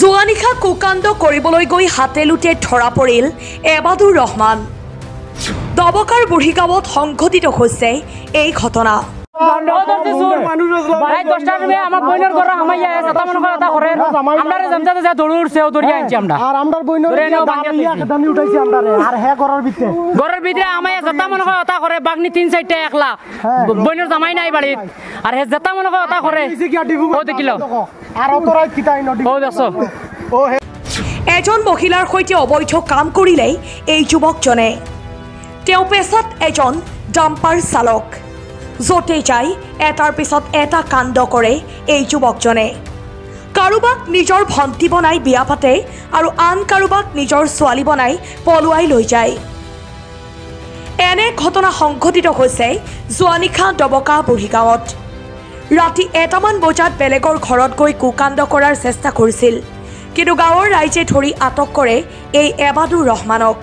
যোৱা নিশা কুকাণ্ড কৰিবলৈ গৈ হাতে লুটে ধৰা পৰিল এবাদুৰ ৰহমান। দবকাৰ বুঢ়ী গাঁৱত সংঘটিত হৈছে এই ঘটনা। এজন মহিলাৰ সৈতে অবৈধ কাম কৰিলেই এই যুৱকজনে। তেওঁ পেছাত এজন ডাম্পাৰ চালক। য'তে যায় এটাৰ পিছত এটা কাণ্ড কৰে এই যুৱকজনে। কাৰোবাক নিজৰ ভণ্টি বনাই বিয়া পাতে আৰু আন কাৰোবাক নিজৰ ছোৱালী বনাই পলুৱাই লৈ যায়। এনে ঘটনা সংঘটিত হৈছে যোৱা নিশা দবকা বুঢ়ী গাঁৱত। ৰাতি 1টামান বজাত বেলেগৰ ঘৰত গৈ কুকাণ্ড কৰাৰ চেষ্টা কৰিছিল, কিন্তু গাঁৱৰ ৰাইজে ধৰি আটক কৰে এই এবাদুৰ ৰহমানক।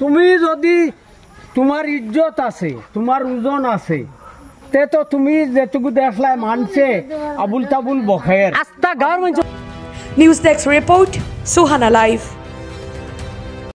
তুমি যদি তোমার ইজ্জত আছে, তোমার ওজন আছে, তে তো তুমি যেটুকু দেখলাই মানছে আবুল তাবুল বখের। News desk report, Suhana live.